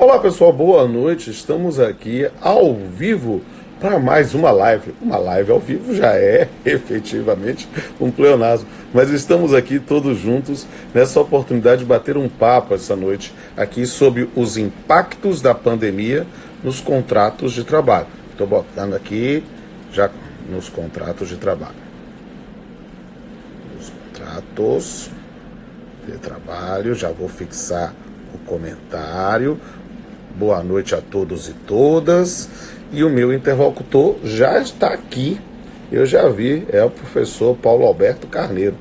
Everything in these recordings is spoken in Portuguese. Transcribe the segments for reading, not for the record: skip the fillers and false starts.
Olá pessoal, boa noite. Estamos aqui ao vivo para mais uma live. Uma live ao vivo já é efetivamente um pleonasmo, mas estamos aqui todos juntos nessa oportunidade de bater um papo essa noite aqui sobre os impactos da pandemia nos contratos de trabalho. Estou botando aqui já nos contratos de trabalho. Os contratos de trabalho, já vou fixar o comentário. Boa noite a todos e todas. E o meu interlocutor já está aqui. Eu já vi, é o professor Paulo Alberto Carneiro.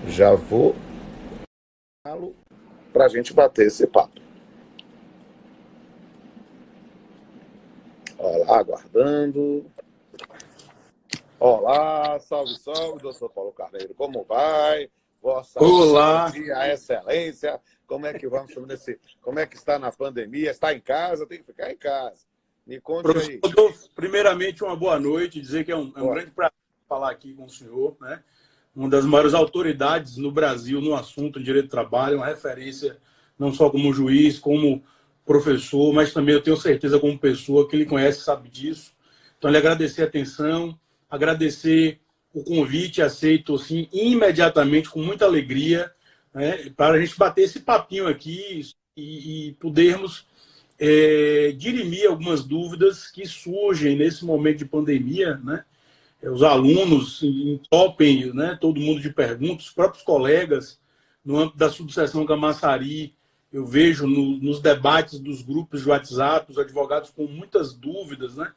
Já vou para a gente bater esse papo. Olá, aguardando. Olá, salve, salve, doutor Paulo Carneiro. Como vai? Vossa Olá, a excelência. Como é que vamos nesse? Como é que está na pandemia? Está em casa? Tem que ficar em casa. Me conte professor aí. Rodolfo. Primeiramente, uma boa noite. Dizer que é um grande prazer falar aqui com o senhor, né? Uma das maiores autoridades no Brasil no assunto de direito do trabalho, uma referência não só como juiz, como professor, mas também eu tenho certeza como pessoa que ele conhece, sabe disso. Então, lhe agradecer a atenção, agradecer o convite aceito assim, imediatamente, com muita alegria, né, para a gente bater esse papinho aqui e podermos dirimir algumas dúvidas que surgem nesse momento de pandemia, né? Os alunos entopem, né, todo mundo de perguntas, os próprios colegas, no âmbito da subseção Camaçari, eu vejo nos debates dos grupos de WhatsApp, os advogados com muitas dúvidas, né,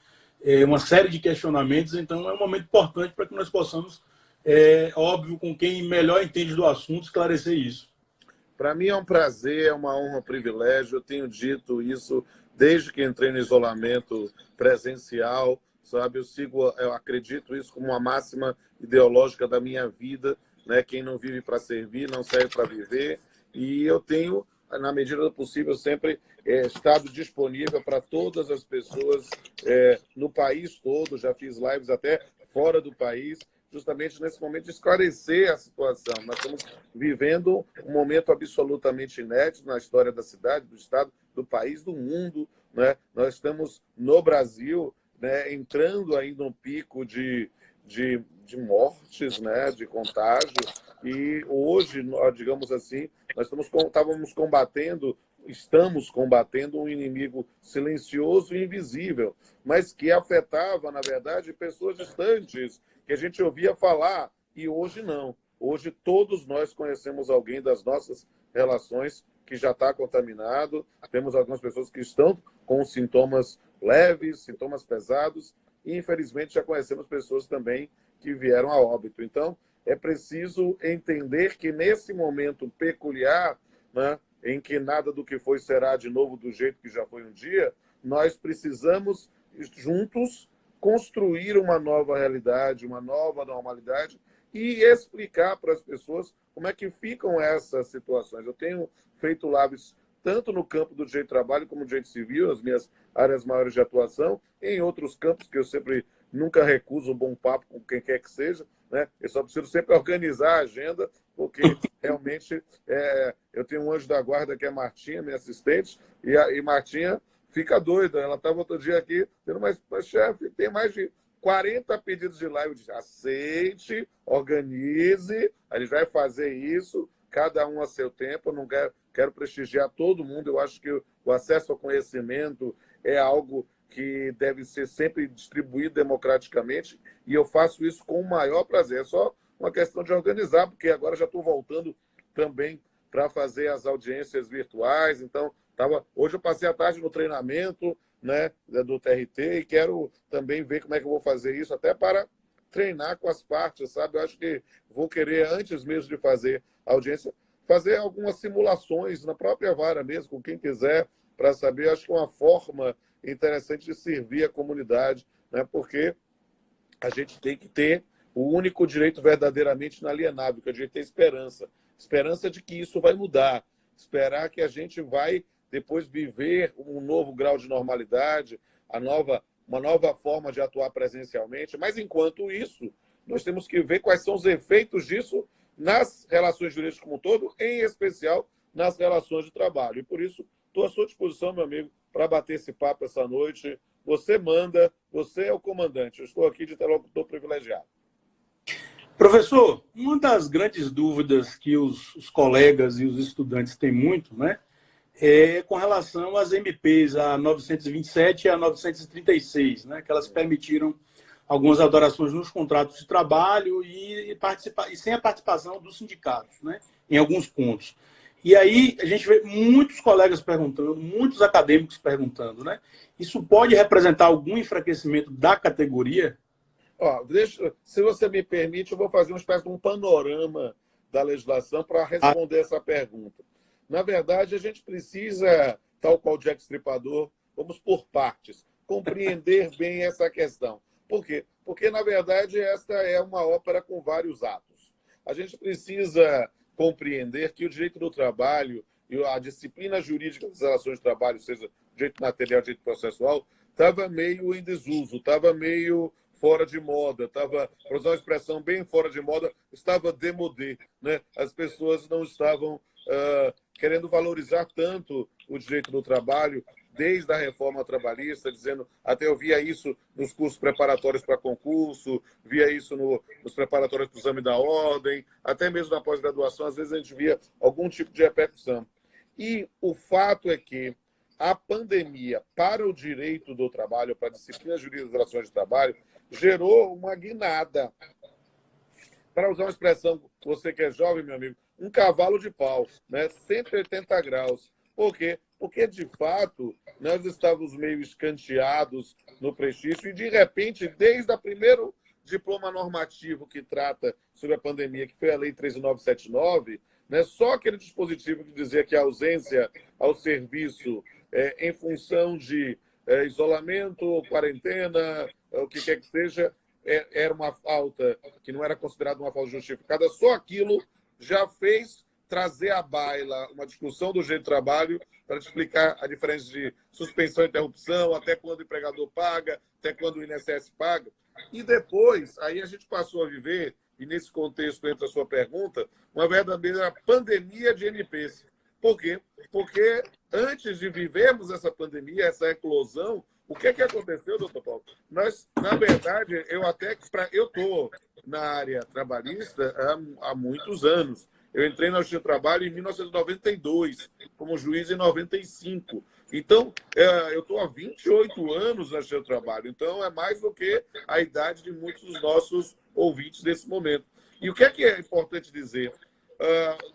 uma série de questionamentos, então é um momento importante para que nós possamos, óbvio, com quem melhor entende do assunto, esclarecer isso. Para mim é um prazer, é uma honra, um privilégio. Eu tenho dito isso desde que entrei no isolamento presencial, sabe? Eu acredito isso como uma máxima ideológica da minha vida, né? Quem não vive para servir, não serve para viver. E eu tenho, na medida do possível, sempre estado disponível para todas as pessoas no país todo. Já fiz lives até fora do país, justamente nesse momento de esclarecer a situação. Nós estamos vivendo um momento absolutamente inédito na história da cidade, do estado, do país, do mundo, né? Nós estamos no Brasil, né, entrando aí num pico de mortes, né, de contágio, e hoje, digamos assim, estamos combatendo um inimigo silencioso e invisível, mas que afetava, na verdade, pessoas distantes, que a gente ouvia falar, e hoje não. Hoje todos nós conhecemos alguém das nossas relações que já está contaminado, temos algumas pessoas que estão com sintomas leves, sintomas pesados, e infelizmente já conhecemos pessoas também que vieram a óbito. Então, é preciso entender que nesse momento peculiar, né, em que nada do que foi será de novo do jeito que já foi um dia, nós precisamos juntos construir uma nova realidade, uma nova normalidade e explicar para as pessoas como é que ficam essas situações. Eu tenho feito lives tanto no campo do direito do trabalho como do direito civil, as minhas áreas maiores de atuação, em outros campos que eu sempre nunca recuso um bom papo com quem quer que seja, né? Eu só preciso sempre organizar a agenda, porque realmente eu tenho um anjo da guarda que é Martinha, minha assistente, e Martinha fica doida. Ela estava outro dia aqui, tendo mas chefe, tem mais de 40 pedidos de live. Eu disse, aceite, organize, a gente vai fazer isso, cada um a seu tempo. Eu não quero prestigiar todo mundo. Eu acho que o acesso ao conhecimento é algo que deve ser sempre distribuído democraticamente, e eu faço isso com o maior prazer. É só uma questão de organizar, porque agora já estou voltando também para fazer as audiências virtuais. Então, hoje eu passei a tarde no treinamento, né, do TRT, e quero também ver como é que eu vou fazer isso, até para treinar com as partes, sabe? Eu acho que vou querer, antes mesmo de fazer a audiência, fazer algumas simulações na própria vara mesmo, com quem quiser, para saber. Acho que é uma forma interessante de servir a comunidade, né? Porque a gente tem que ter o único direito verdadeiramente inalienável, que é o direito à esperança. Esperança de que isso vai mudar. Esperar que a gente vai depois viver um novo grau de normalidade, uma nova forma de atuar presencialmente. Mas, enquanto isso, nós temos que ver quais são os efeitos disso nas relações jurídicas como um todo, em especial nas relações de trabalho. E, por isso, Estou à sua disposição, meu amigo, para bater esse papo essa noite. Você manda, você é o comandante. Eu estou aqui de interlocutor privilegiado. Professor, uma das grandes dúvidas que os colegas e os estudantes têm muito, né, é com relação às MPs, a 927 e a 936, né, que elas permitiram algumas alterações nos contratos de trabalho e sem a participação dos sindicatos, né, em alguns pontos. E aí a gente vê muitos colegas perguntando, muitos acadêmicos perguntando, né, isso pode representar algum enfraquecimento da categoria? Ó, se você me permite, eu vou fazer uma espécie de um panorama da legislação para responder essa pergunta. Na verdade, a gente precisa, tal qual Jack Stripador, vamos por partes, compreender bem essa questão. Por quê? Porque, na verdade, esta é uma ópera com vários atos. A gente precisa compreender que o direito do trabalho e a disciplina jurídica das relações de trabalho, seja direito material, direito processual, estava meio em desuso, estava meio fora de moda, estava, para usar uma expressão bem fora de moda, estava démodé, né? As pessoas não estavam querendo valorizar tanto o direito do trabalho, desde a reforma trabalhista, dizendo, até eu via isso nos cursos preparatórios para concurso, via isso nos preparatórios para o exame da ordem, até mesmo na pós-graduação, às vezes a gente via algum tipo de repercussão. E o fato é que a pandemia, para o direito do trabalho, para a disciplina jurídica das relações de trabalho, gerou uma guinada. Para usar uma expressão, você que é jovem, meu amigo, um cavalo de pau, né? 180 graus. Por quê? Porque, de fato, nós estávamos meio escanteados no prestígio e, de repente, desde o primeiro diploma normativo que trata sobre a pandemia, que foi a Lei 13.979, né? Só aquele dispositivo que dizia que a ausência ao serviço em função de isolamento, quarentena, o que quer que seja, era uma falta que não era considerada uma falta justificada, só aquilo já fez trazer à baila uma discussão do direito do trabalho para explicar a diferença de suspensão e interrupção, até quando o empregador paga, até quando o INSS paga. E depois, aí a gente passou a viver, e nesse contexto entra a sua pergunta, uma verdadeira pandemia de NPs. Por quê? Porque antes de vivermos essa pandemia, essa eclosão, o que aconteceu, doutor Paulo? Nós, na verdade, eu estou na área trabalhista há muitos anos. Eu entrei na Justiça do Trabalho em 1992, como juiz em 95. Então, eu estou há 28 anos na Justiça do Trabalho. Então, é mais do que a idade de muitos dos nossos ouvintes nesse momento. E o que é importante dizer?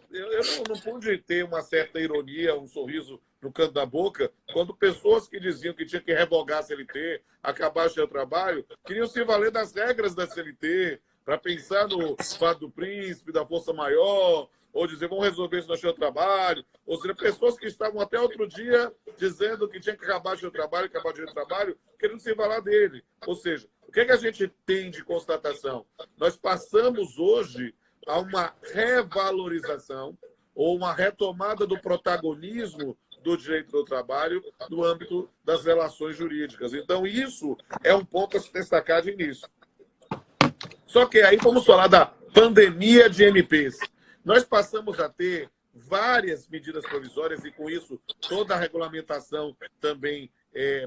Eu não pude ter uma certa ironia, um sorriso no canto da boca, quando pessoas que diziam que tinha que revogar a CLT, acabar o seu trabalho, queriam se valer das regras da CLT, para pensar no fato do príncipe, da força maior, ou dizer, vamos resolver isso no seu trabalho. Ou seja, pessoas que estavam até outro dia dizendo que tinha que acabar o seu trabalho, acabar o seu trabalho, querendo se valer dele. Ou seja, o que a gente tem de constatação? Nós passamos hoje a uma revalorização ou uma retomada do protagonismo do direito do trabalho no âmbito das relações jurídicas. Então, isso é um ponto a se destacar de início. Só que aí vamos falar da pandemia de MPs. Nós passamos a ter várias medidas provisórias e, com isso, toda a regulamentação também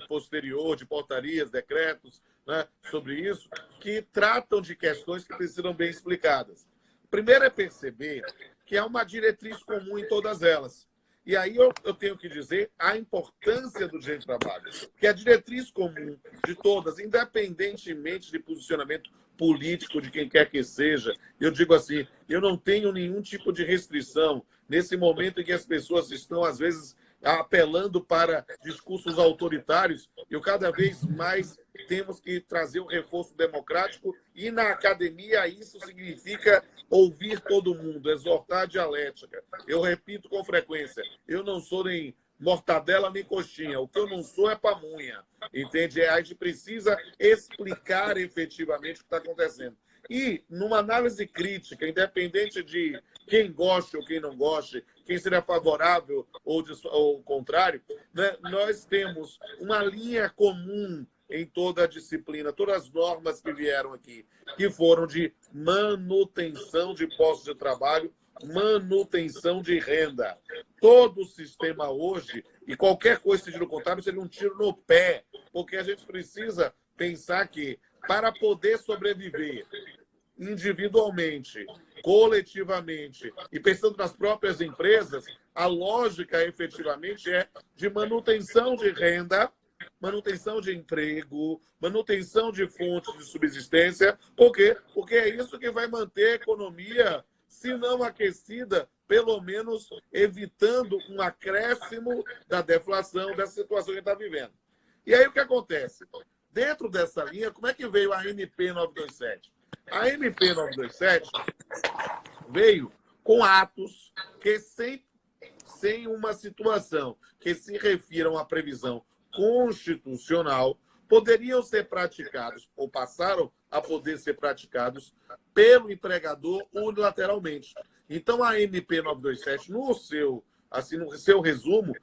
posterior de portarias, decretos, né, sobre isso, que tratam de questões que precisam bem explicadas. Primeiro é perceber que há uma diretriz comum em todas elas. E aí eu tenho que dizer a importância do direito do trabalho, que a diretriz comum de todas, independentemente de posicionamento político de quem quer que seja, eu digo assim, eu não tenho nenhum tipo de restrição nesse momento em que as pessoas estão, às vezes, apelando para discursos autoritários, e cada vez mais temos que trazer um reforço democrático, e na academia isso significa ouvir todo mundo, exortar a dialética. Eu repito com frequência, eu não sou nem mortadela nem coxinha, o que eu não sou é pamonha, entende? A gente precisa explicar efetivamente o que está acontecendo. E, numa análise crítica, independente de quem goste ou quem não goste, quem seria favorável ou o contrário, né, nós temos uma linha comum em toda a disciplina, todas as normas que vieram aqui, que foram de manutenção de postos de trabalho, manutenção de renda. Todo o sistema hoje, E qualquer coisa sentido contábil seria um tiro no pé, porque a gente precisa pensar que, para poder sobreviver individualmente, coletivamente e pensando nas próprias empresas, a lógica efetivamente é de manutenção de renda, manutenção de emprego, manutenção de fontes de subsistência. Por quê? Porque é isso que vai manter a economia, se não aquecida, pelo menos evitando um acréscimo da deflação, dessa situação que a gente está vivendo. E aí o que acontece? Dentro dessa linha, como é que veio a MP 927? A MP 927 veio com atos que, sem uma situação que se refiram à previsão constitucional, poderiam ser praticados, ou passaram a poder ser praticados, pelo empregador unilateralmente. Então, a MP 927, no seu resumo,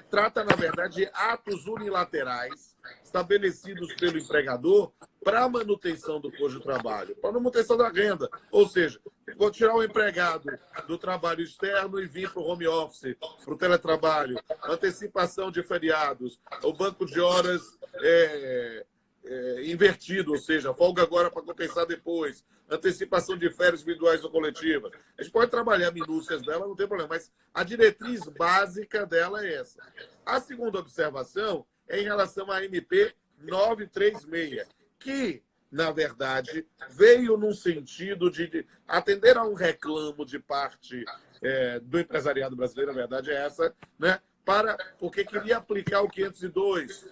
trata, na verdade, de atos unilaterais estabelecidos pelo empregador para a manutenção do posto de trabalho, para a manutenção da renda. Ou seja, vou tirar o empregado do trabalho externo e vir para o home office, para o teletrabalho, antecipação de feriados, o banco de horas invertido, ou seja, folga agora para compensar depois, antecipação de férias individuais ou coletivas. A gente pode trabalhar minúcias dela, não tem problema, mas a diretriz básica dela é essa. A segunda observação é em relação à MP 936, que, na verdade, veio num sentido de atender a um reclamo de parte do empresariado brasileiro, a verdade é essa, né? Porque queria aplicar o 502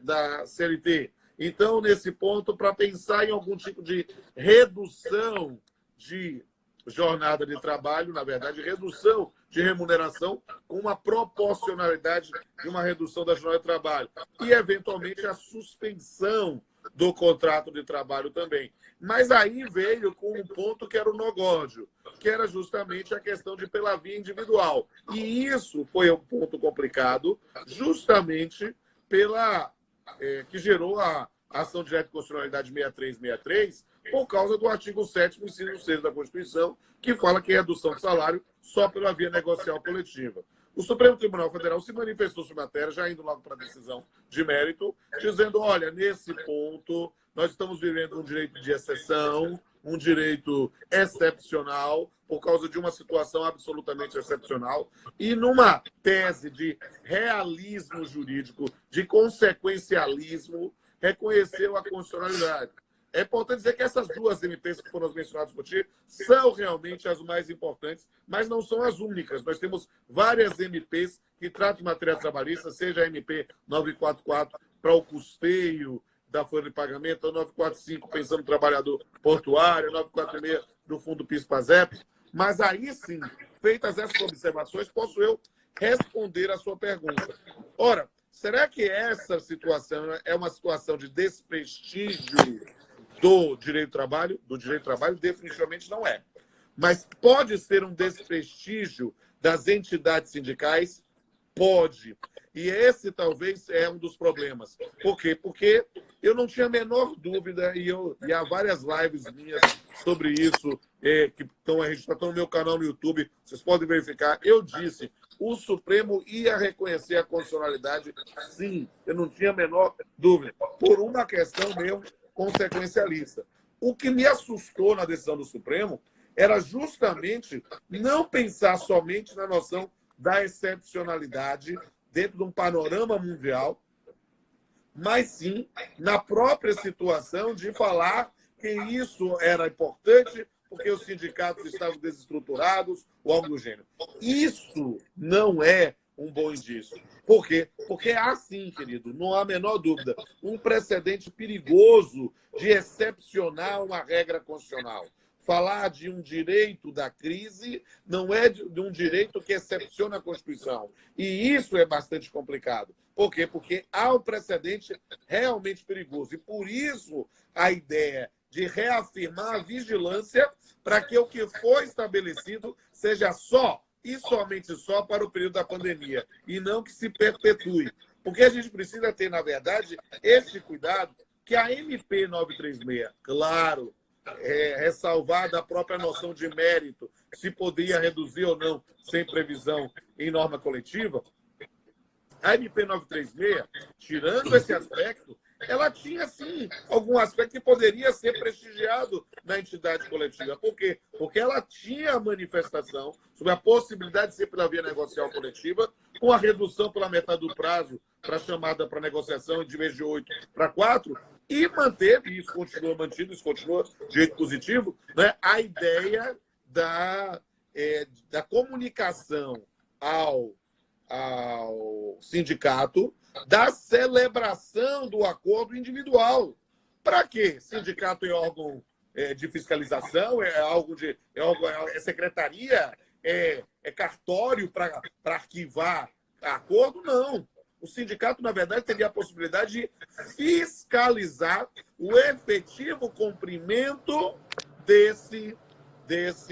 da CLT. Então, nesse ponto, para pensar em algum tipo de redução de jornada de trabalho, na verdade, redução de remuneração com uma proporcionalidade de uma redução da jornada de trabalho. E, eventualmente, a suspensão do contrato de trabalho também. Mas aí veio com um ponto que era o nogódio, que era justamente a questão de pela via individual. E isso foi um ponto complicado, justamente que gerou a ação direta de constitucionalidade 6363, por causa do artigo 7º, inciso 6 da Constituição, que fala que é redução de salário só pela via negocial coletiva. O Supremo Tribunal Federal se manifestou sobre a matéria, já indo logo para a decisão de mérito, dizendo, olha, nesse ponto, nós estamos vivendo um direito de exceção, um direito excepcional, por causa de uma situação absolutamente excepcional, e numa tese de realismo jurídico, de consequencialismo, reconheceu a constitucionalidade. É importante dizer que essas duas MPs que foram mencionadas por ti são realmente as mais importantes, mas não são as únicas. Nós temos várias MPs que tratam de matéria trabalhista, seja a MP 944 para o custeio da folha de pagamento, a 945 pensando no trabalhador portuário, a 946 do Fundo PIS-PASEP. Mas aí sim, feitas essas observações, posso eu responder a sua pergunta. Ora, será que essa situação é uma situação de desprestígio do direito do trabalho? Do direito do trabalho, definitivamente não é. Mas pode ser um desprestígio das entidades sindicais? Pode. E esse talvez é um dos problemas. Por quê? Porque eu não tinha a menor dúvida, e há várias lives minhas sobre isso, que estão registradas no meu canal no YouTube, vocês podem verificar. Eu disse, o Supremo ia reconhecer a constitucionalidade, sim, eu não tinha a menor dúvida, por uma questão mesmo consequencialista. O que me assustou na decisão do Supremo era justamente não pensar somente na noção da excepcionalidade dentro de um panorama mundial, mas sim na própria situação de falar que isso era importante porque os sindicatos estavam desestruturados ou algo do gênero. Isso não é um bom indício. Por quê? Porque há sim, querido, não há a menor dúvida, um precedente perigoso de excepcionar uma regra constitucional. Falar de um direito da crise não é de um direito que excepciona a Constituição. E isso é bastante complicado. Por quê? Porque há um precedente realmente perigoso. E por isso a ideia de reafirmar a vigilância para que o que foi estabelecido seja só e somente só para o período da pandemia, e não que se perpetue. Porque a gente precisa ter, na verdade, esse cuidado que a MP 936, claro, ressalvada a própria noção de mérito, se poderia reduzir ou não sem previsão em norma coletiva, A MP 936, tirando esse aspecto, ela tinha, sim, algum aspecto que poderia ser prestigiado na entidade coletiva. Por quê? Porque ela tinha a manifestação sobre a possibilidade de ser pela via negocial coletiva, com a redução pela metade do prazo para a chamada para negociação, de vez de 8 para 4, e manteve, isso continua mantido, isso continua de jeito positivo, né, a ideia da comunicação ao sindicato da celebração do acordo individual. Para quê? Sindicato é órgão de fiscalização, é secretaria, é cartório para arquivar acordo? Não. O sindicato, na verdade, teria a possibilidade de fiscalizar o efetivo cumprimento desse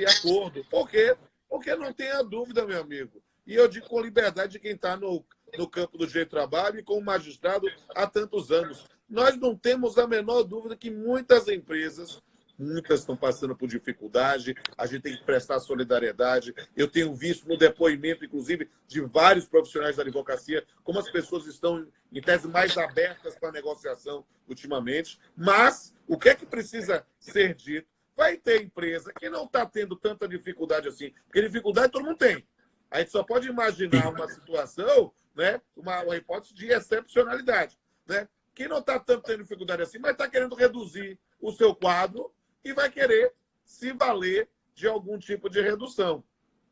acordo. Por quê? Porque não tenha dúvida, meu amigo. E eu digo com liberdade de quem está no campo do direito do trabalho e como magistrado há tantos anos. Nós não temos a menor dúvida que muitas empresas, muitas estão passando por dificuldade, a gente tem que prestar solidariedade. Eu tenho visto no depoimento, inclusive, de vários profissionais da advocacia, como as pessoas estão, em tese, mais abertas para a negociação ultimamente. Mas o que é que precisa ser dito? Vai ter empresa que não está tendo tanta dificuldade assim, porque dificuldade todo mundo tem. A gente só pode imaginar uma situação, né, uma hipótese de excepcionalidade, né, que não está tanto tendo dificuldade assim, mas está querendo reduzir o seu quadro e vai querer se valer de algum tipo de redução.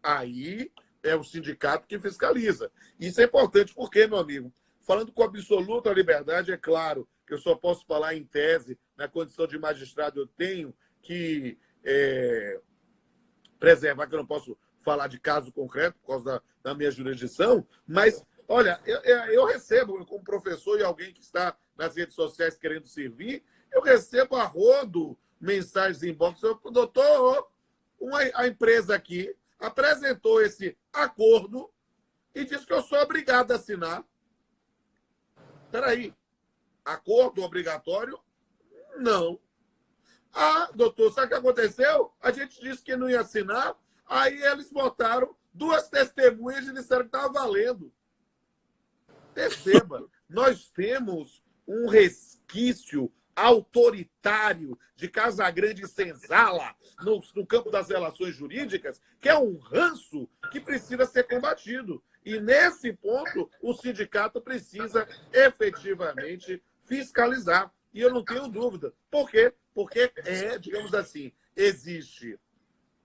Aí é o sindicato que fiscaliza. Isso é importante porque, meu amigo, falando com absoluta liberdade, é claro que eu só posso falar em tese, na condição de magistrado eu tenho que preservar, que eu não posso falar de caso concreto por causa da minha jurisdição, mas, olha, eu recebo, como professor e alguém que está nas redes sociais querendo servir, eu recebo a rodo mensagens em inbox, doutor, a empresa aqui apresentou esse acordo e disse que eu sou obrigado a assinar. Espera aí, acordo obrigatório? Não. Ah, doutor, sabe o que aconteceu? A gente disse que não ia assinar, aí eles botaram 2 testemunhas e disseram que estava valendo. Perceba, nós temos um resquício autoritário de Casagrande e Senzala no campo das relações jurídicas, que é um ranço que precisa ser combatido. E, nesse ponto, o sindicato precisa efetivamente fiscalizar. E eu não tenho dúvida. Por quê? Porque digamos assim, existe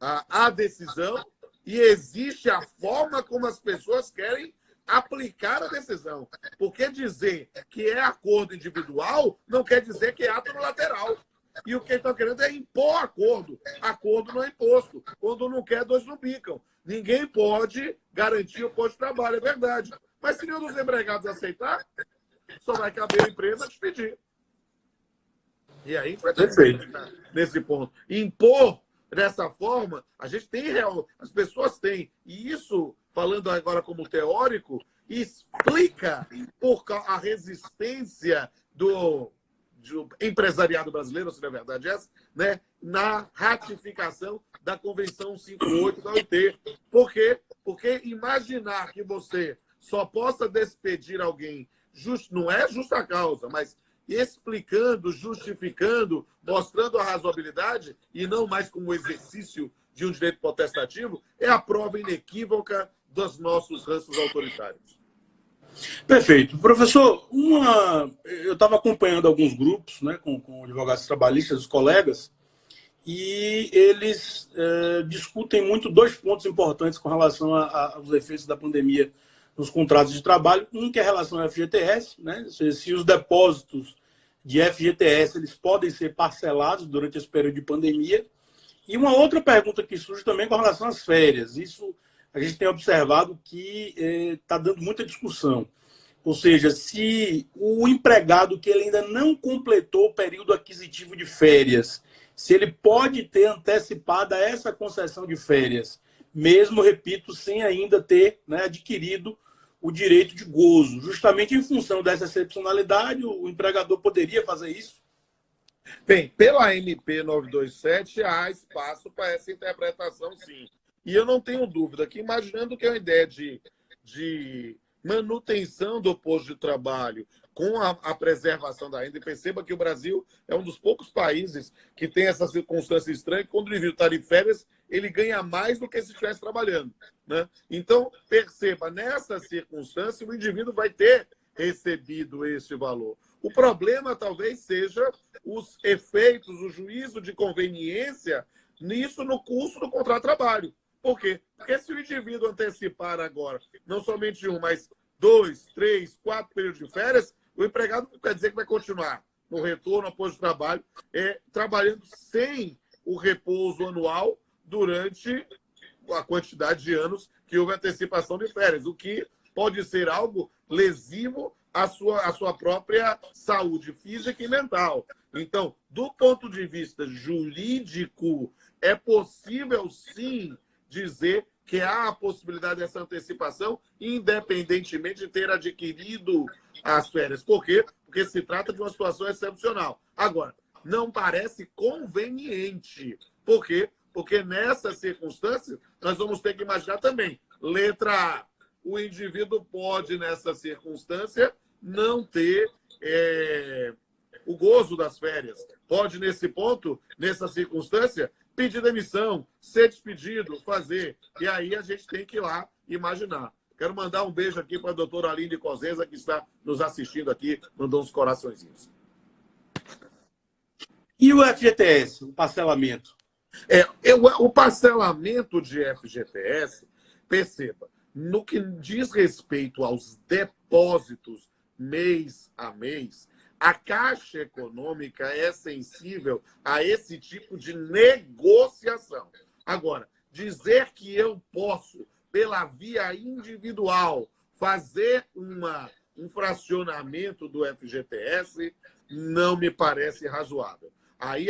a decisão e existe a forma como as pessoas querem aplicar a decisão. Porque dizer que é acordo individual não quer dizer que é ato unilateral. E o que estão querendo é impor acordo. Acordo não é imposto. Quando não quer, 2 não bicam. Ninguém pode garantir o posto de trabalho, é verdade. Mas se nenhum dos empregados aceitar, só vai caber a empresa despedir. E aí vai ter nesse ponto. Impor dessa forma, a gente tem as pessoas têm. E isso, falando agora como teórico, explica por a resistência do empresariado brasileiro, se não é verdade essa, né, na ratificação da Convenção 58 da OIT. Por quê? Porque imaginar que você só possa despedir alguém, não é justa causa, mas explicando, justificando, mostrando a razoabilidade, e não mais como exercício de um direito potestativo, é a prova inequívoca dos nossos ranços autoritários. Perfeito. Professor, eu estava acompanhando alguns grupos, né, com advogados trabalhistas, os colegas, e eles discutem muito 2 pontos importantes com relação aos efeitos da pandemia nos contratos de trabalho. Um que é a relação ao FGTS, né, se os depósitos de FGTS eles podem ser parcelados durante esse período de pandemia. E uma outra pergunta que surge também com relação às férias. Isso a gente tem observado que está dando muita discussão. Ou seja, se o empregado que ele ainda não completou o período aquisitivo de férias, se ele pode ter antecipada essa concessão de férias, mesmo, repito, sem ainda ter, né, adquirido o direito de gozo. Justamente em função dessa excepcionalidade, o empregador poderia fazer isso? Bem, pela MP 927, há espaço para essa interpretação, sim. E eu não tenho dúvida que, imaginando que é uma ideia de manutenção do posto de trabalho, com a preservação da renda. E perceba que o Brasil é um dos poucos países que tem essa circunstância estranha, que quando o indivíduo está de férias, ele ganha mais do que se estivesse trabalhando, né? Então, perceba, nessa circunstância, o indivíduo vai ter recebido este valor. O problema talvez seja os efeitos, o juízo de conveniência nisso no curso do contrato de trabalho. Por quê? Porque se o indivíduo antecipar agora, não somente um, mas 2, 3, 4 períodos de férias, o empregado quer dizer que vai continuar no retorno ao posto de trabalho, trabalhando sem o repouso anual durante a quantidade de anos que houve antecipação de férias, o que pode ser algo lesivo à sua própria saúde física e mental. Então, do ponto de vista jurídico, é possível, sim, dizer que há a possibilidade dessa antecipação, independentemente de ter adquirido as férias. Por quê? Porque se trata de uma situação excepcional. Agora, não parece conveniente. Por quê? Porque nessa circunstância, nós vamos ter que imaginar também. Letra A. O indivíduo pode, nessa circunstância, não ter o gozo das férias. Pode, nesse ponto, nessa circunstância, pedir demissão, ser despedido, fazer. E aí a gente tem que ir lá imaginar. Quero mandar um beijo aqui para a doutora Aline Coseza, que está nos assistindo aqui, mandou uns coraçõezinhos. E o FGTS, o parcelamento? O parcelamento de FGTS, perceba, no que diz respeito aos depósitos mês a mês, a Caixa Econômica é sensível a esse tipo de negociação. Agora, dizer que eu posso, pela via individual, fazer um fracionamento do FGTS não me parece razoável. Aí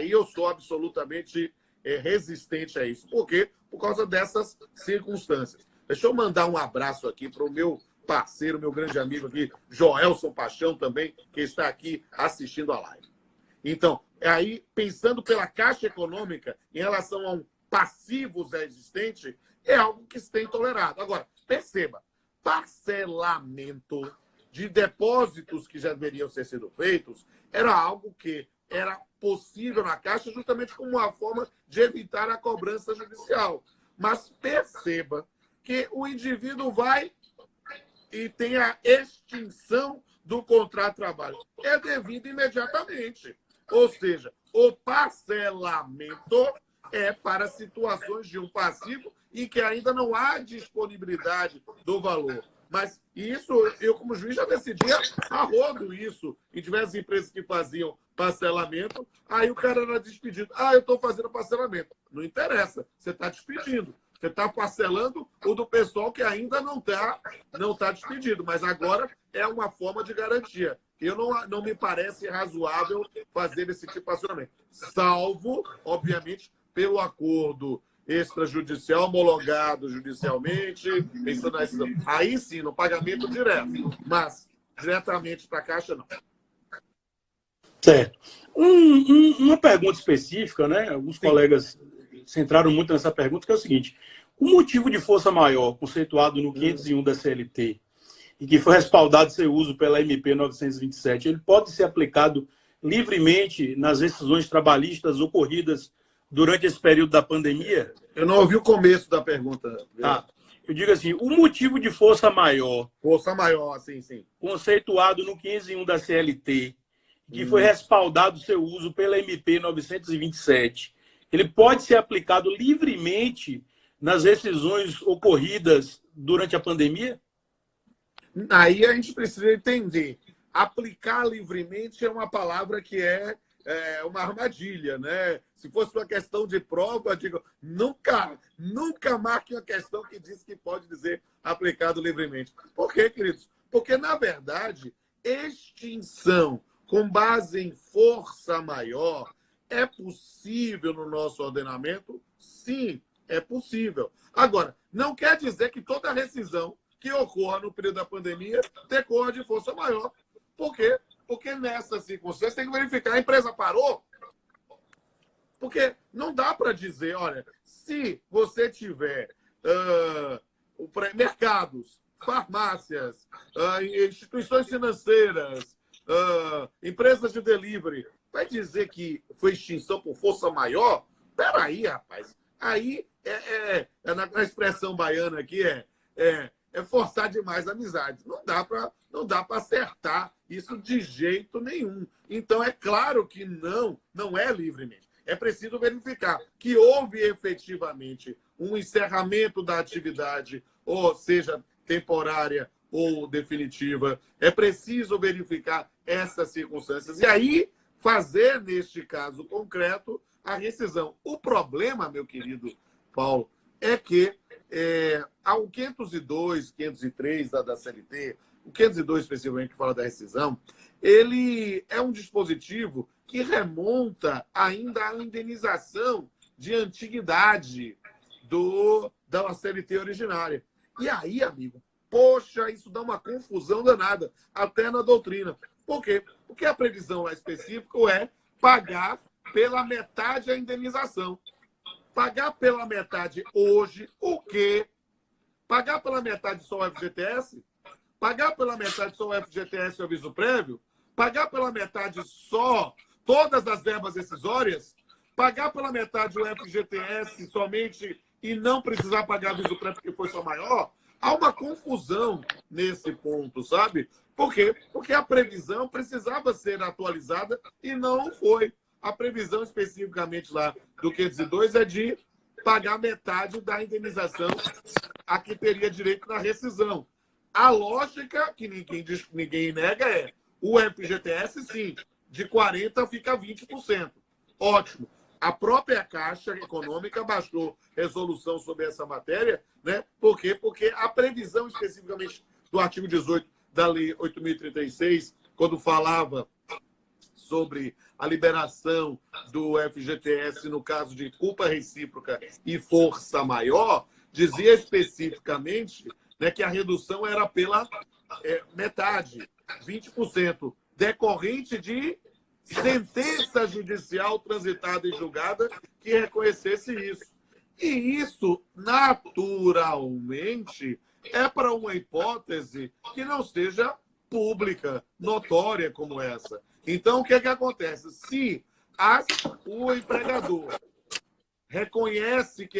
eu sou absolutamente resistente a isso. Por quê? Por causa dessas circunstâncias. Deixa eu mandar um abraço aqui para o meu parceiro, meu grande amigo aqui, Joelson Paixão também, que está aqui assistindo a live. Então, aí, pensando pela Caixa Econômica em relação a um passivo já existente, é algo que se tem tolerado. Agora, perceba, parcelamento de depósitos que já deveriam ter sido feitos era algo que era possível na Caixa justamente como uma forma de evitar a cobrança judicial. Mas perceba que o indivíduo vai e tem a extinção do contrato de trabalho. É devido imediatamente. Ou seja, o parcelamento é para situações de um passivo em que ainda não há disponibilidade do valor. Mas isso, eu como juiz já decidia a rodo isso. Em diversas empresas que faziam parcelamento, aí o cara era despedido. Eu estou fazendo parcelamento. Não interessa, você está despedindo. Você está parcelando o do pessoal que ainda não tá despedido, mas agora é uma forma de garantia. Não me parece razoável fazer esse tipo de parcelamento. Salvo, obviamente, pelo acordo extrajudicial, homologado judicialmente, pensando na decisão. Aí sim, no pagamento direto. Mas diretamente para a Caixa, não. Certo. Uma pergunta específica, né? Alguns colegas centraram muito nessa pergunta, que é o seguinte: o motivo de força maior, conceituado no 501 da CLT, e que foi respaldado seu uso pela MP 927, ele pode ser aplicado livremente nas decisões trabalhistas ocorridas durante esse período da pandemia? Eu não ouvi o começo da pergunta. Tá. Eu digo assim, o motivo de força maior... Força maior, sim. Conceituado no 501 da CLT, que foi respaldado seu uso pela MP 927, ele pode ser aplicado livremente nas decisões ocorridas durante a pandemia? Aí a gente precisa entender. Aplicar livremente é uma palavra que é uma armadilha, né? Se fosse uma questão de prova, eu digo, nunca marque uma questão que diz que pode dizer aplicado livremente. Por quê, queridos? Porque, na verdade, extinção com base em força maior é possível no nosso ordenamento? Sim, é possível. Agora, não quer dizer que toda rescisão que ocorra no período da pandemia decorra de força maior. Por quê? Porque nessa circunstância tem que verificar, a empresa parou? Porque não dá para dizer, olha, se você tiver mercados farmácias, instituições financeiras, empresas de delivery, vai dizer que foi extinção por força maior? Peraí, rapaz. Aí, na expressão baiana aqui, é forçar demais a amizade. Não dá para acertar isso de jeito nenhum. Então, é claro que não é livremente. É preciso verificar que houve efetivamente um encerramento da atividade, ou seja, temporária ou definitiva. É preciso verificar essas circunstâncias. E aí, fazer, neste caso concreto, a rescisão. O problema, meu querido Paulo, é que ao 502, 503 da CLT, o 502 especificamente que fala da rescisão, ele é um dispositivo que remonta ainda à indenização de antiguidade da CLT originária. E aí, amigo, poxa, isso dá uma confusão danada, até na doutrina. Por quê? Porque a previsão lá específica é pagar pela metade a indenização. Pagar pela metade hoje, o quê? Pagar pela metade só o FGTS? Pagar pela metade só o FGTS e o aviso prévio? Pagar pela metade só todas as verbas decisórias? Pagar pela metade o FGTS somente e não precisar pagar aviso prévio porque foi só maior? Há uma confusão nesse ponto, sabe? Por quê? Porque a previsão precisava ser atualizada e não foi. A previsão especificamente lá do 502 é de pagar metade da indenização a que teria direito na rescisão. A lógica, que ninguém nega, é o FGTS, sim, de 40% fica 20%. Ótimo. A própria Caixa Econômica baixou resolução sobre essa matéria, né? Por quê? Porque a previsão especificamente do artigo 18 da Lei 8.036, quando falava sobre a liberação do FGTS no caso de culpa recíproca e força maior, dizia especificamente, né, que a redução era pela metade, 20%, decorrente de sentença judicial transitada e julgada que reconhecesse isso. E isso, naturalmente, é para uma hipótese que não seja pública, notória como essa. Então, o que acontece? Se o empregador reconhece que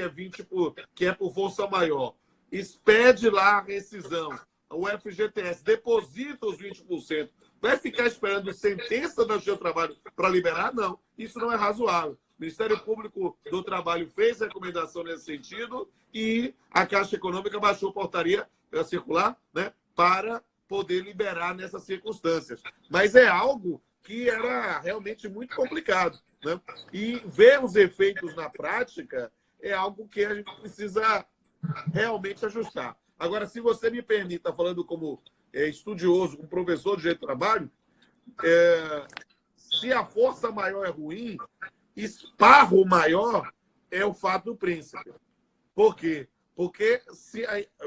que é por força maior, expede lá a rescisão, o FGTS deposita os 20%, vai ficar esperando sentença do seu trabalho para liberar? Não, isso não é razoável. O Ministério Público do Trabalho fez recomendação nesse sentido e a Caixa Econômica baixou portaria circular, né, para poder liberar nessas circunstâncias. Mas é algo que era realmente muito complicado, né? E ver os efeitos na prática é algo que a gente precisa realmente ajustar. Agora, se você me permite, tá falando como estudioso, como professor de direito do trabalho, se a força maior é ruim, esparro maior é o fato do príncipe. Por quê? Porque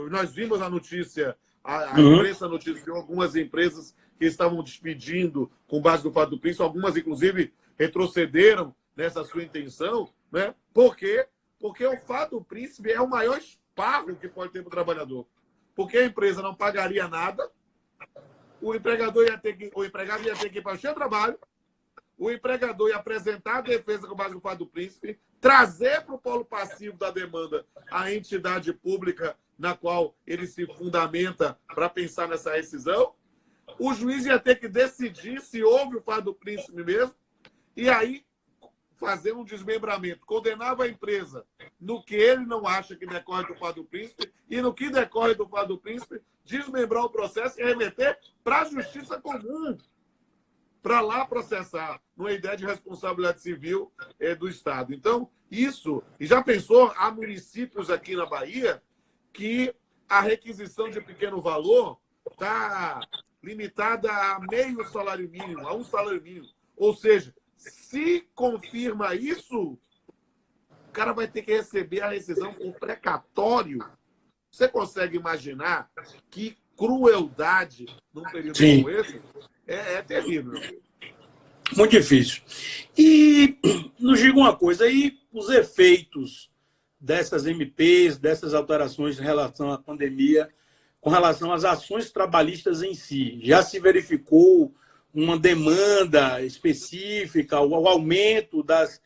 nós vimos a notícia, a imprensa noticiou algumas empresas que estavam despedindo com base no fato do príncipe, algumas, inclusive, retrocederam nessa sua intenção, né? Por quê? Porque o fato do príncipe é o maior esparro que pode ter para o trabalhador. Porque a empresa não pagaria nada, o empregado ia ter que ir para o seu trabalho, o empregador ia apresentar a defesa com base no fato do príncipe, trazer para o polo passivo da demanda a entidade pública na qual ele se fundamenta para pensar nessa rescisão, o juiz ia ter que decidir se houve o fato do príncipe mesmo, e aí fazer um desmembramento. Condenava a empresa no que ele não acha que decorre do fato do príncipe e no que decorre do fato do príncipe, desmembrar o processo e remeter para a justiça comum, para lá processar, numa ideia de responsabilidade civil do Estado. Então, isso... E já pensou, há municípios aqui na Bahia que a requisição de pequeno valor está limitada a meio salário mínimo, a um salário mínimo. Ou seja, se confirma isso, o cara vai ter que receber a rescisão por precatório. Você consegue imaginar que crueldade num período como esse? É terrível. Muito difícil. E nos diga uma coisa, aí os efeitos dessas MPs, dessas alterações em relação à pandemia, com relação às ações trabalhistas em si? Já se verificou uma demanda específica, o aumento das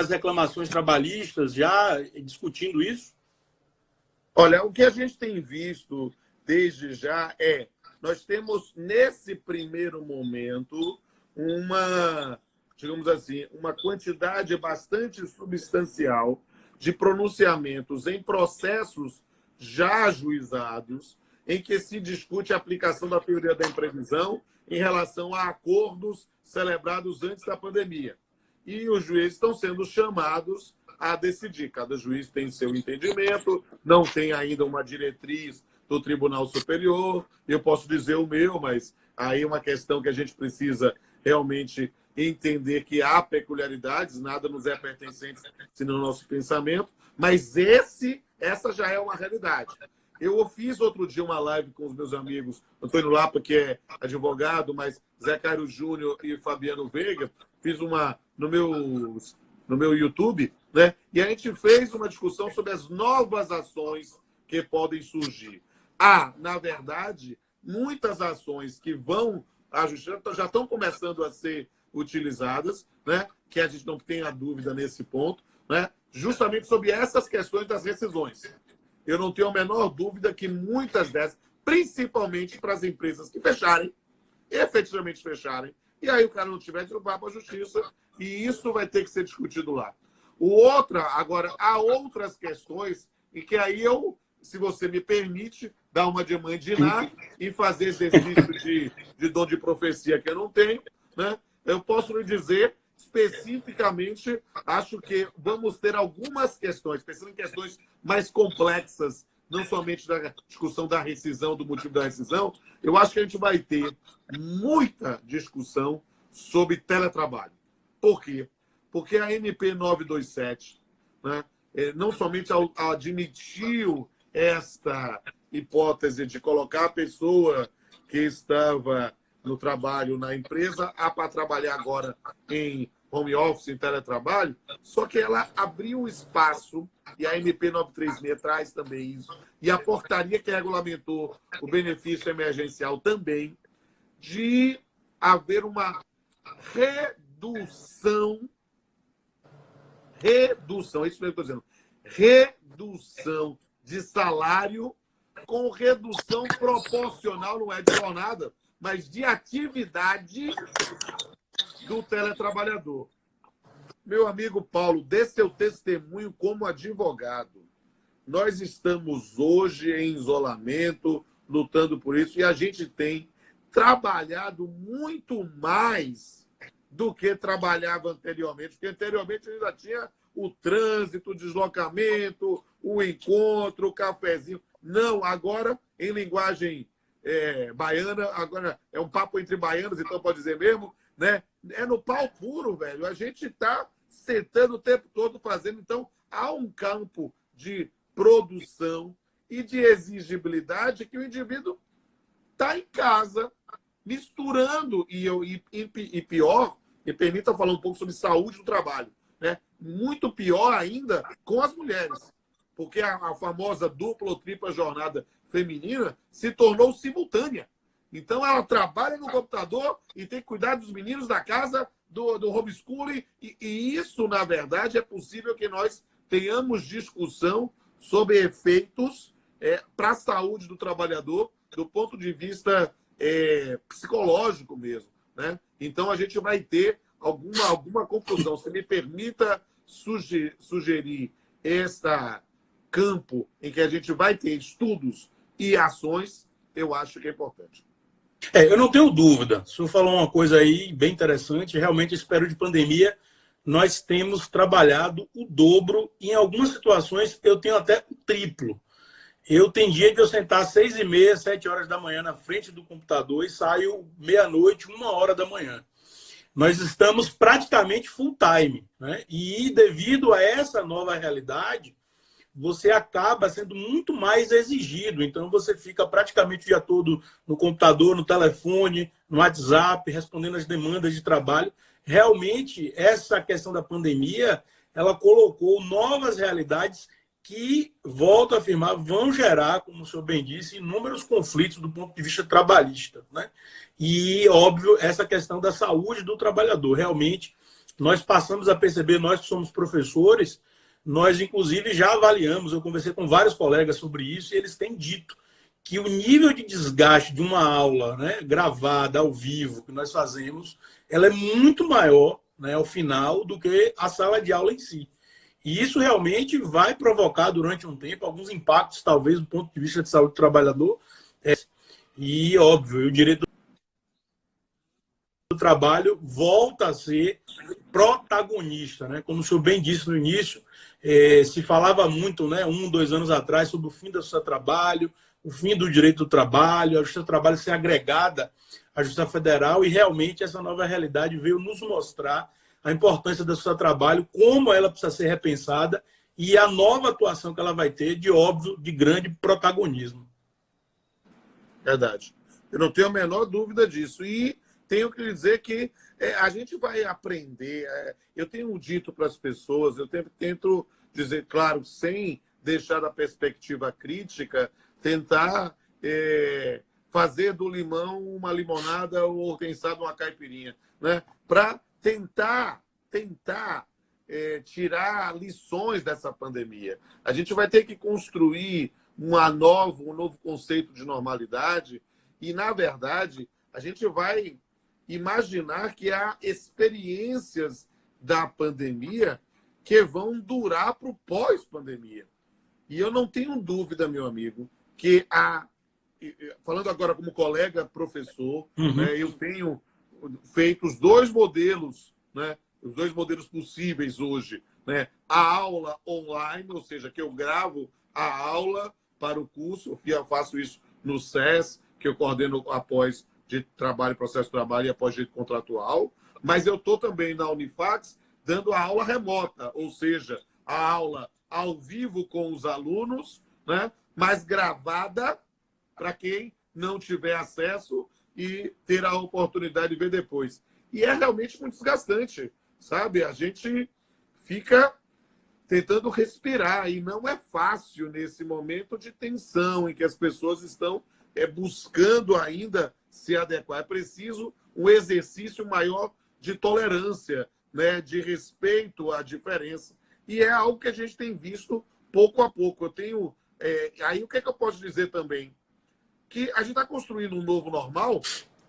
reclamações trabalhistas, já discutindo isso? Olha, o que a gente tem visto desde já nós temos, nesse primeiro momento, digamos assim, uma quantidade bastante substancial de pronunciamentos em processos já ajuizados, em que se discute a aplicação da teoria da imprevisão em relação a acordos celebrados antes da pandemia. E os juízes estão sendo chamados a decidir. Cada juiz tem seu entendimento, não tem ainda uma diretriz do Tribunal Superior. Eu posso dizer o meu, mas aí é uma questão que a gente precisa realmente entender que há peculiaridades, nada nos é pertencente senão o nosso pensamento, mas essa já é uma realidade. Eu fiz outro dia uma live com os meus amigos, Antônio Lapa, que é advogado, mas Zé Cairo Júnior e Fabiano Veiga, fiz uma no meu YouTube, né? E a gente fez uma discussão sobre as novas ações que podem surgir. Na verdade, muitas ações que vão à justiça já estão começando a ser utilizadas, né? Que a gente não tenha dúvida nesse ponto, né? Justamente sobre essas questões das rescisões. Eu não tenho a menor dúvida que muitas dessas, principalmente para as empresas que fecharem, efetivamente fecharem, e aí o cara não tiver de levar para a justiça, e isso vai ter que ser discutido lá. Agora, há outras questões, e que aí eu, se você me permite, dar uma de mãe de Ná e fazer exercício de dom de profecia que eu não tenho, né? Eu posso lhe dizer, especificamente, acho que vamos ter algumas questões, pensando em questões mais complexas, não somente da discussão da rescisão, do motivo da rescisão, eu acho que a gente vai ter muita discussão sobre teletrabalho. Por quê? Porque a MP 927, né, não somente admitiu esta hipótese de colocar a pessoa que estava no trabalho na empresa para trabalhar agora em home office, em teletrabalho, só que ela abriu espaço, e a MP 936 traz também isso, e a portaria que regulamentou o benefício emergencial também, de haver uma redução, é isso mesmo que eu estou dizendo, redução de salário com redução proporcional, não é de jornada, mas de atividade do teletrabalhador. Meu amigo Paulo, dê seu testemunho como advogado. Nós estamos hoje em isolamento, lutando por isso, e a gente tem trabalhado muito mais do que trabalhava anteriormente, porque anteriormente ainda tinha o trânsito, o deslocamento, o encontro, o cafezinho. Não, agora, em linguagem baiana, agora é um papo entre baianos, então pode dizer mesmo, né? É no pau puro, velho. A gente está sentando o tempo todo fazendo. Então, há um campo de produção e de exigibilidade que o indivíduo está em casa, misturando, e pior, me permita falar um pouco sobre saúde do trabalho, né? Muito pior ainda com as mulheres, porque a famosa dupla ou tripla jornada feminina se tornou simultânea. Então, ela trabalha no computador e tem que cuidar dos meninos da casa, do homeschooling. E isso, na verdade, é possível que nós tenhamos discussão sobre efeitos para a saúde do trabalhador, do ponto de vista psicológico mesmo, né? Então, a gente vai ter alguma confusão. Se me permita sugerir este campo em que a gente vai ter estudos e ações, eu acho que é importante. Eu não tenho dúvida. O senhor falou uma coisa aí bem interessante. Realmente, esse período de pandemia, nós temos trabalhado o dobro. E em algumas situações, eu tenho até o triplo. Eu tenho dia de eu sentar às 6h30, 7 horas da manhã na frente do computador e saio meia-noite, 1h da manhã. Nós estamos praticamente full time, né? E devido a essa nova realidade, você acaba sendo muito mais exigido. Então, você fica praticamente o dia todo no computador, no telefone, no WhatsApp, respondendo as demandas de trabalho. Realmente, essa questão da pandemia, ela colocou novas realidades que, volto a afirmar, vão gerar, como o senhor bem disse, inúmeros conflitos do ponto de vista trabalhista, né? E, óbvio, essa questão da saúde do trabalhador. Realmente, nós passamos a perceber, nós que somos professores, nós, inclusive, já avaliamos, eu conversei com vários colegas sobre isso, e eles têm dito que o nível de desgaste de uma aula, né, gravada, ao vivo, que nós fazemos, ela é muito maior, né, ao final do que a sala de aula em si. E isso realmente vai provocar, durante um tempo, alguns impactos, talvez, do ponto de vista de saúde do trabalhador. E, óbvio, o direito do trabalho volta a ser protagonista, né? Como o senhor bem disse no início, se falava muito, né, 2 anos atrás, sobre o fim do Justiça do Trabalho, o fim do direito do trabalho, a Justiça do Trabalho ser agregada à Justiça Federal, e realmente essa nova realidade veio nos mostrar a importância da Justiça do Trabalho, como ela precisa ser repensada e a nova atuação que ela vai ter, de óbvio, de grande protagonismo. Verdade. Eu não tenho a menor dúvida disso. E tenho que dizer que a gente vai aprender. Eu tenho dito para as pessoas, eu tento dizer, claro, sem deixar a perspectiva crítica, tentar fazer do limão uma limonada ou, quem sabe, uma caipirinha, né? Para tentar tirar lições dessa pandemia. A gente vai ter que construir um novo conceito de normalidade e, na verdade, a gente vai imaginar que há experiências da pandemia que vão durar para o pós-pandemia. E eu não tenho dúvida, meu amigo, que falando agora como colega professor, né, eu tenho feito os 2 modelos, né, os 2 modelos possíveis hoje, né, a aula online, ou seja, que eu gravo a aula para o curso, eu faço isso no SES, que eu coordeno após de trabalho, processo de trabalho e após direito contratual, mas eu estou também na Unifax dando a aula remota, ou seja, a aula ao vivo com os alunos, né, mas gravada para quem não tiver acesso e ter a oportunidade de ver depois. E é realmente muito desgastante, sabe? A gente fica tentando respirar e não é fácil nesse momento de tensão em que as pessoas estão buscando ainda se adequar. É preciso um exercício maior de tolerância, né? De respeito à diferença. E é algo que a gente tem visto pouco a pouco. Eu tenho... aí o que eu posso dizer também? Que a gente está construindo um novo normal,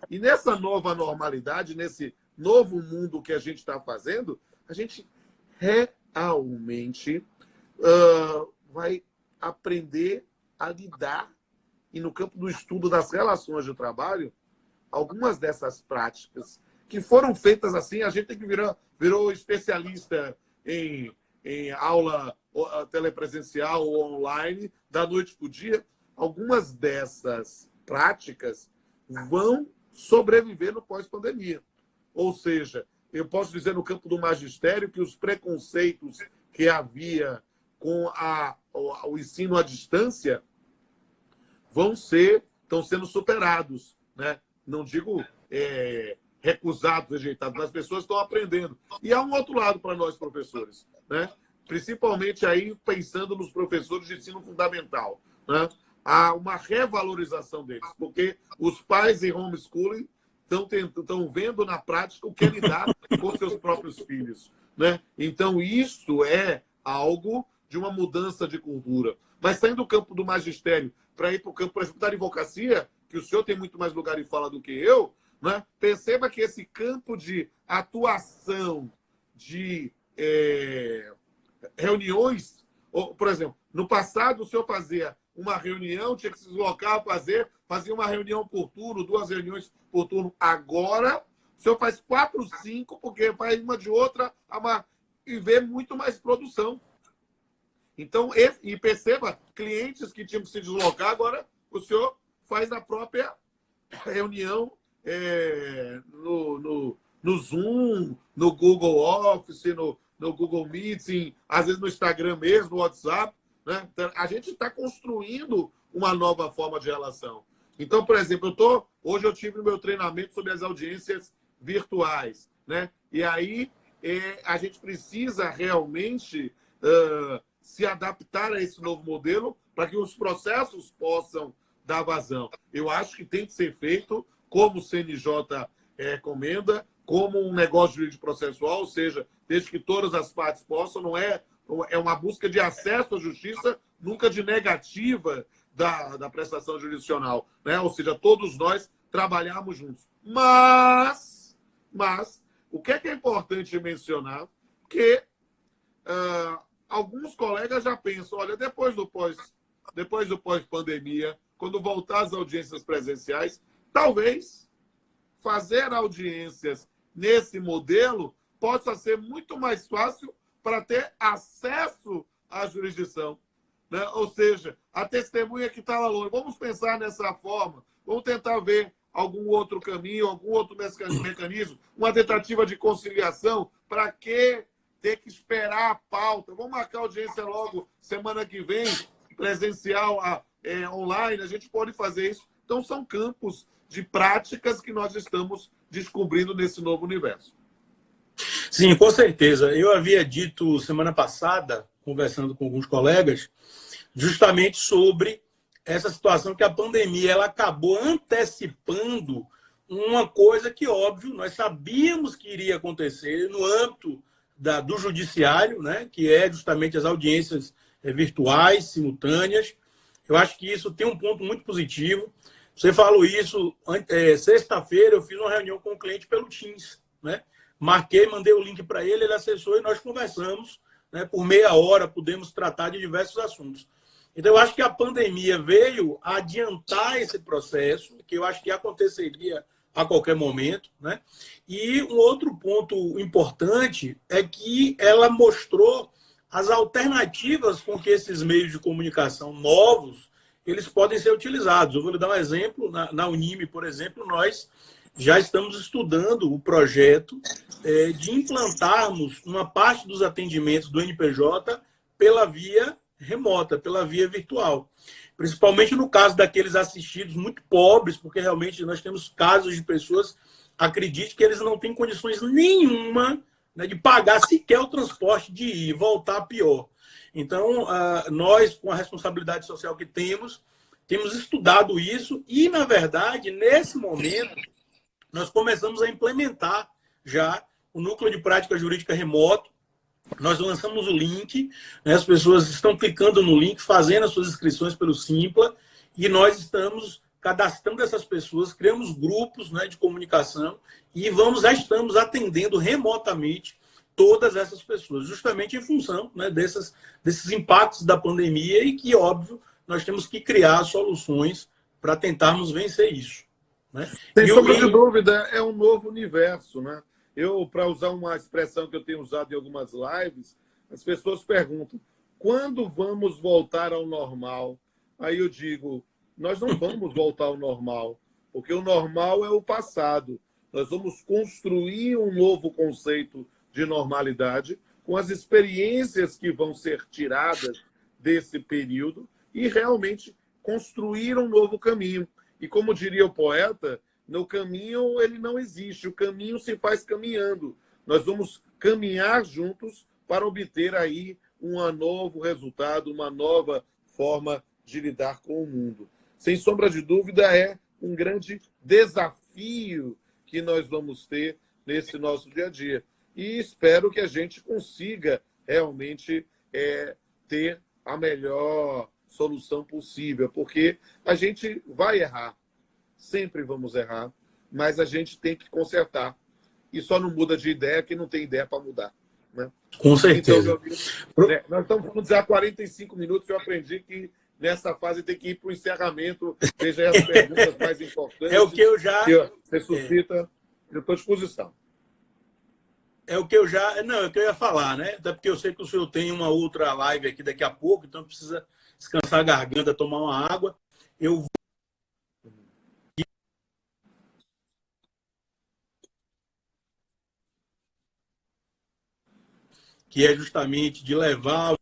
e nessa nova normalidade, nesse novo mundo que a gente está fazendo, a gente realmente vai aprender a lidar, e no campo do estudo das relações de trabalho, algumas dessas práticas que foram feitas assim, a gente tem que virou especialista em aula telepresencial ou online, da noite para o dia. Algumas dessas práticas vão sobreviver no pós-pandemia. Ou seja, eu posso dizer no campo do magistério que os preconceitos que havia com o ensino à distância estão sendo superados, né? Não digo recusados, rejeitados, mas as pessoas estão aprendendo. E há um outro lado para nós, professores, né? Principalmente aí pensando nos professores de ensino fundamental, né? Há uma revalorização deles, porque os pais em homeschooling estão vendo na prática o que é lidar com seus próprios filhos, né? Então, isso é algo de uma mudança de cultura. Mas saindo do campo do magistério para ir para o campo, por exemplo, da advocacia, que o senhor tem muito mais lugar de fala do que eu, né? Perceba que esse campo de atuação, de reuniões, por exemplo, no passado o senhor fazia uma reunião, tinha que se deslocar, fazia uma reunião por turno, 2 reuniões por turno. Agora, o senhor faz 4, 5, porque vai uma de outra e vê muito mais produção. Então, e perceba, clientes que tinham que se deslocar, agora o senhor faz a própria reunião no Zoom, no Google Office, no Google Meeting, às vezes no Instagram mesmo, no WhatsApp. Né? Então, a gente está construindo uma nova forma de relação. Então, por exemplo, hoje eu tive no meu treinamento sobre as audiências virtuais, né? E aí a gente precisa realmente se adaptar a esse novo modelo para que os processos possam dar vazão. Eu acho que tem que ser feito como o CNJ recomenda, como um negócio jurídico processual, ou seja, desde que todas as partes possam, não é uma busca de acesso à justiça, nunca de negativa da prestação jurisdicional, né? Ou seja, todos nós trabalhamos juntos. Mas o que é importante mencionar? Que alguns colegas já pensam, olha, depois do pós-pandemia, quando voltar às audiências presenciais, talvez fazer audiências nesse modelo possa ser muito mais fácil para ter acesso à jurisdição, né? Ou seja, a testemunha que está lá longe. Vamos pensar nessa forma, vamos tentar ver algum outro caminho, algum outro mecanismo, uma tentativa de conciliação. Para que ter que esperar a pauta? Vamos marcar a audiência logo semana que vem, presencial, online, a gente pode fazer isso. Então, são campos de práticas que nós estamos descobrindo nesse novo universo. Sim, com certeza. Eu havia dito semana passada, conversando com alguns colegas, justamente sobre essa situação que a pandemia ela acabou antecipando uma coisa que, óbvio, nós sabíamos que iria acontecer no âmbito do judiciário, né, que é justamente as audiências virtuais, simultâneas. Eu acho que isso tem um ponto muito positivo. Você falou isso, sexta-feira eu fiz uma reunião com o cliente pelo Teams, né? Marquei, mandei o link para ele, ele acessou e nós conversamos, né? Por meia hora, pudemos tratar de diversos assuntos. Então, eu acho que a pandemia veio adiantar esse processo, que eu acho que aconteceria a qualquer momento, né? E um outro ponto importante é que ela mostrou as alternativas com que esses meios de comunicação novos eles podem ser utilizados. Eu vou lhe dar um exemplo. Na Unime, por exemplo, nós já estamos estudando o projeto de implantarmos uma parte dos atendimentos do NPJ pela via remota, pela via virtual. Principalmente no caso daqueles assistidos muito pobres, porque realmente nós temos casos de pessoas, acredite que eles não têm condições nenhuma, né, de pagar sequer o transporte de ir e voltar pior. Então, nós, com a responsabilidade social que temos estudado isso e, na verdade, nesse momento, nós começamos a implementar já o Núcleo de Prática Jurídica Remoto. Nós lançamos o link, né, as pessoas estão clicando no link, fazendo as suas inscrições pelo Simpla, e nós estamos cadastrando essas pessoas, criamos grupos, né, de comunicação e já estamos atendendo remotamente todas essas pessoas, justamente em função, né, desses impactos da pandemia e que, óbvio, nós temos que criar soluções para tentarmos vencer isso, né? Sem sombra de dúvida, é um novo universo, né? Para usar uma expressão que eu tenho usado em algumas lives, as pessoas perguntam, quando vamos voltar ao normal? Aí eu digo, nós não vamos voltar ao normal, porque o normal é o passado. Nós vamos construir um novo conceito de normalidade com as experiências que vão ser tiradas desse período e realmente construir um novo caminho. E como diria o poeta, no caminho ele não existe, o caminho se faz caminhando. Nós vamos caminhar juntos para obter aí um novo resultado, uma nova forma de lidar com o mundo. Sem sombra de dúvida, é um grande desafio que nós vamos ter nesse nosso dia a dia. E espero que a gente consiga realmente ter a melhor solução possível, porque a gente vai errar, sempre vamos errar, mas a gente tem que consertar. E só não muda de ideia quem não tem ideia para mudar, né? Com certeza. Então, meu amigo, nós estamos falando já há 45 minutos, eu aprendi que nessa fase tem que ir para o encerramento, seja as perguntas mais importantes. É o que eu já... Que você suscita, eu estou à disposição. É o que eu já... Não, é o que eu ia falar, né? Até porque eu sei que o senhor tem uma outra live aqui daqui a pouco, então precisa descansar a garganta, tomar uma água. Eu vou... que é justamente de levar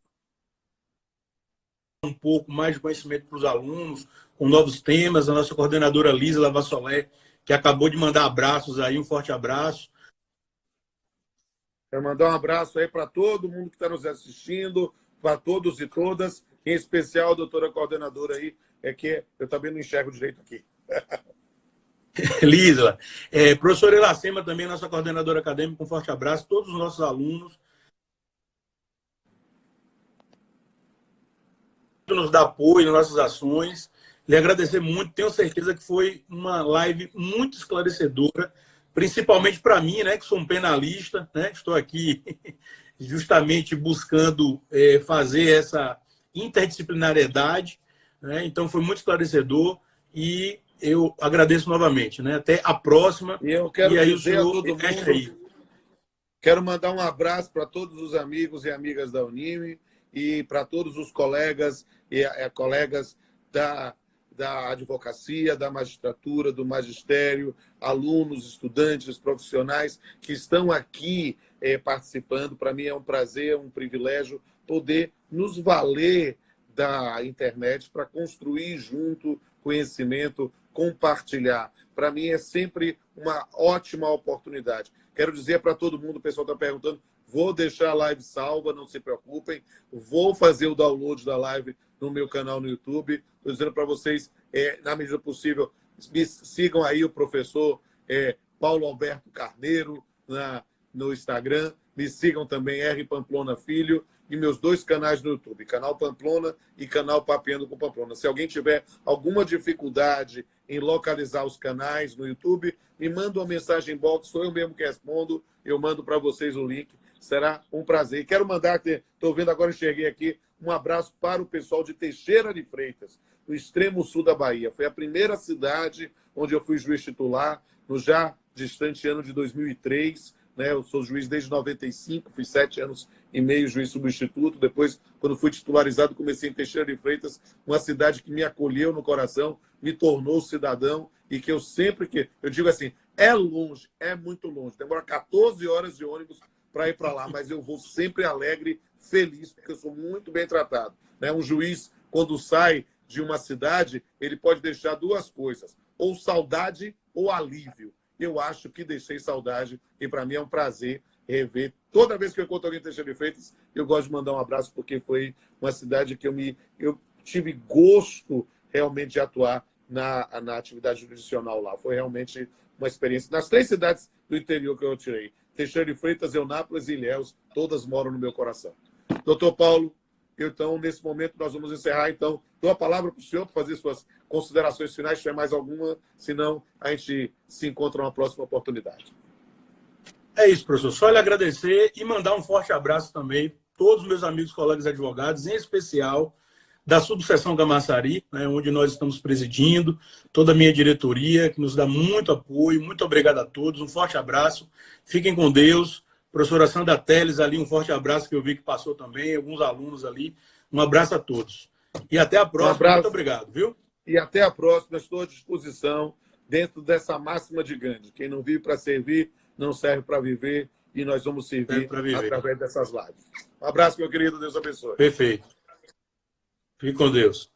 um pouco mais de conhecimento para os alunos, com novos temas. A nossa coordenadora Lisa Lavassolé, que acabou de mandar abraços aí, um forte abraço. Quero mandar um abraço aí para todo mundo que está nos assistindo, para todos e todas, em especial a doutora coordenadora aí, que eu também não enxergo direito aqui. Lísla. Professora Iracema também, nossa coordenadora acadêmica, um forte abraço, todos os nossos alunos. Nos dá apoio nas nossas ações. Lhe agradecer muito, tenho certeza que foi uma live muito esclarecedora, principalmente para mim, né, que sou um penalista, né, estou aqui justamente buscando fazer essa interdisciplinariedade, né, então foi muito esclarecedor e eu agradeço novamente, né, até a próxima. E eu quero aí dizer a todo mundo, quero mandar um abraço para todos os amigos e amigas da Unime e para todos os colegas e colegas da advocacia, da magistratura, do magistério, alunos, estudantes, profissionais que estão aqui participando. Para mim é um prazer, um privilégio poder nos valer da internet para construir junto conhecimento, compartilhar. Para mim é sempre uma ótima oportunidade. Quero dizer para todo mundo, o pessoal está perguntando, vou deixar a live salva, não se preocupem. Vou fazer o download da live no meu canal no YouTube. Estou dizendo para vocês, na medida possível, me sigam aí o professor Paulo Alberto Carneiro no Instagram. Me sigam também R. Pamplona Filho e meus 2 canais no YouTube, canal Pamplona e canal Papeando com Pamplona. Se alguém tiver alguma dificuldade em localizar os canais no YouTube, me manda uma mensagem em box, sou eu mesmo que respondo, eu mando para vocês o link. Será um prazer. E quero mandar, estou vendo agora, enxerguei aqui, um abraço para o pessoal de Teixeira de Freitas, no extremo sul da Bahia. Foi a primeira cidade onde eu fui juiz titular, no já distante ano de 2003. Né? Eu sou juiz desde 95, fui 7 anos e meio juiz substituto. Depois, quando fui titularizado, comecei em Teixeira de Freitas, uma cidade que me acolheu no coração, me tornou cidadão e que eu sempre eu digo assim, é longe, é muito longe. Demora 14 horas de ônibus para ir para lá, mas eu vou sempre alegre, feliz, porque eu sou muito bem tratado. Né? Um juiz, quando sai de uma cidade, ele pode deixar 2 coisas, ou saudade ou alívio. Eu acho que deixei saudade e para mim é um prazer rever. Toda vez que eu encontro alguém em Teixeira de Freitas, eu gosto de mandar um abraço, porque foi uma cidade que eu tive gosto realmente de atuar na atividade jurisdicional lá. Foi realmente uma experiência. Nas 3 cidades do interior que eu tirei, Teixeira de Freitas, Eunápolis e Ilhéus, todas moram no meu coração. Doutor Paulo, então, nesse momento, nós vamos encerrar. Então, dou a palavra para o senhor para fazer suas considerações finais, se tiver mais alguma, senão a gente se encontra numa próxima oportunidade. É isso, professor. Só lhe agradecer e mandar um forte abraço também a todos os meus amigos, colegas advogados, em especial da subseção Camaçari, né, onde nós estamos presidindo, toda a minha diretoria, que nos dá muito apoio. Muito obrigado a todos. Um forte abraço. Fiquem com Deus. Professora Sandra Teles ali, um forte abraço, que eu vi que passou também, alguns alunos ali. Um abraço a todos. E até a próxima. Muito obrigado, viu? E até a próxima. Estou à disposição dentro dessa máxima de Gandhi. Quem não vive para servir, não serve para viver. E nós vamos servir através dessas lives. Um abraço, meu querido. Deus abençoe. Perfeito. Fique com Deus.